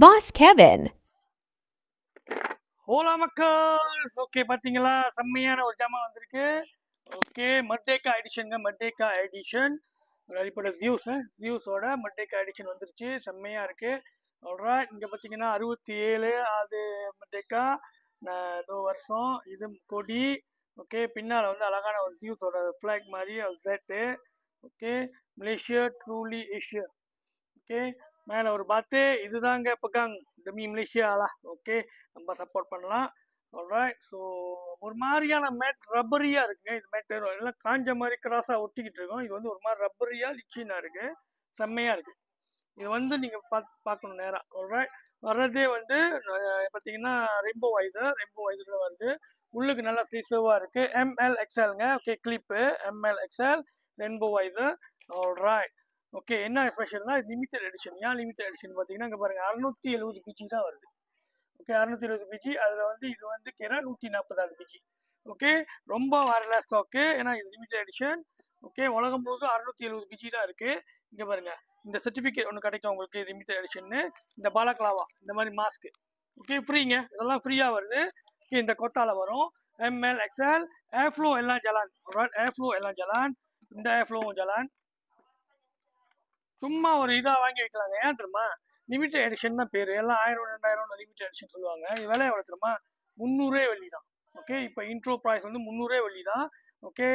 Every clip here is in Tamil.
Boss Kevin. ஹோலா மக்கள்ஸ் ஓகே பார்த்தீங்களா செம்மையான ஒரு ஜாமான் வந்திருக்கு. ஓகே மர்டேக்கா எடிஷனுங்க, மர்டேக்கா எடிஷன் அடிப்படை ஜியூஸோட மர்டேக்கா எடிஷன் வந்துருச்சு. செம்மையாக இருக்குது. ஆல்ரைட், இங்கே பார்த்தீங்கன்னா 67 அது மர்டேக்கா ஏதோ வருஷம் இது கொடி. ஓகே பின்னால் வந்து அழகான ஒரு ஜியூஸோட ஃப்ளாக் மாதிரி ஒரு set. Okay Malaysia truly Asia. Okay மேலே ஒரு பாத்து இதுதாங்க பக்காங் டெமி மலேசியாலா. ஓகே நம்ம சப்போர்ட் பண்ணலாம். ஆல்ரைட், ஸோ ஒரு மாதிரியான மேட் ரப்பரியாக இருக்குங்க. இது மேட் எல்லாம் காஞ்ச மாதிரி கிராஸாக ஒட்டிக்கிட்டு இருக்கும். இது வந்து ஒரு மாதிரி ரப்பரியாக லிச்சினாக இருக்குது. செம்மையாக இருக்குது. இது வந்து நீங்கள் பார்க்கணும் நேராக. ஆல்ரைட், வர்றதே வந்து பார்த்தீங்கன்னா ரெயின்போ வைதர் வருது. உள்ளுக்கு நல்லா சீசவாக இருக்குது. எம்எல் எக்ஸ்எல்ங்க. Okay clip ML XL rainbow வைதர். ஆல்ரைட், ஓகே என்ன ஸ்பெஷல்னா லிமிடெட் எடிஷன். ஏன் லிமிடெட் எடிஷன் பார்த்தீங்கன்னா இங்கே பாருங்கள் 670 பிஜி தான் வருது. ஓகே 620 பிஜி. அதில் வந்து இது வந்து கேரா 140 பிஜி. ஓகே ரொம்ப வரல ஸ்டாக்கு, ஏன்னா இது லிமிடெட் எடிஷன். ஓகே உலகம் முழுவதும் 670 பிஜி தான் இருக்குது. இங்கே பாருங்கள் இந்த சர்டிஃபிகேட் ஒன்று கிடைக்கும் உங்களுக்கு லிமிடெட் எடிஷன்னு. இந்த பாலக்லாவா இந்த மாதிரி மாஸ்க்கு ஓகே ஃப்ரீங்க, இதெல்லாம் ஃப்ரீயாக வருது. ஓகே இந்த கொட்டால வரும். எம்எல் எக்ஸ்எல் ஏர்ஃப்ளோ எல்லாம் ஜலான். ஏர்ஃப்ளோ எல்லாம் ஜலான். இந்த ஏர்ஃப்ளோவும் ஜலான். சும்மா ஒரு இதாக வாங்கி வைக்கலாங்க. ஏன் தெரியுமா, லிமிடெட் எடிஷன் தான் பேர். எல்லாம் 1000 2000 லிமிடெட் எடிஷன் சொல்லுவாங்க. இது விலை எவ்வளோ தெரியுமா, 300 வெள்ளி தான். ஓகே இப்போ இன்ட்ரோ ப்ரைஸ் வந்து 300 வெள்ளி தான். ஓகே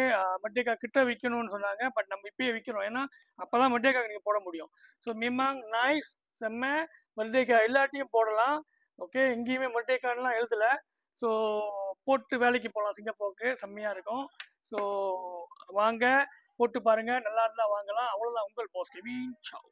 மட்டேக்கா கிட்ட விற்கணும்னு சொன்னாங்க, பட் நம்ம இப்பயே விற்கிறோம். ஏன்னா அப்போ தான் மட்டேக்கா நீங்கள் போட முடியும். ஸோ மிமாங் நைஸ் செம்ம. மட்டேக்கா எல்லாத்தையும் போடலாம். ஓகே எங்கேயுமே மட்டேக்கான்லாம் எழுதலை. ஸோ போட்டு வேலைக்கு போகலாம் சிங்கப்பூருக்கு, செம்மையாக இருக்கும். ஸோ வாங்க போட்டு பாருங்க, நல்லா இருந்தால் வாங்கலாம். அவ்வளோதான். உங்கள் பாஸ் கெவின். சாவ்.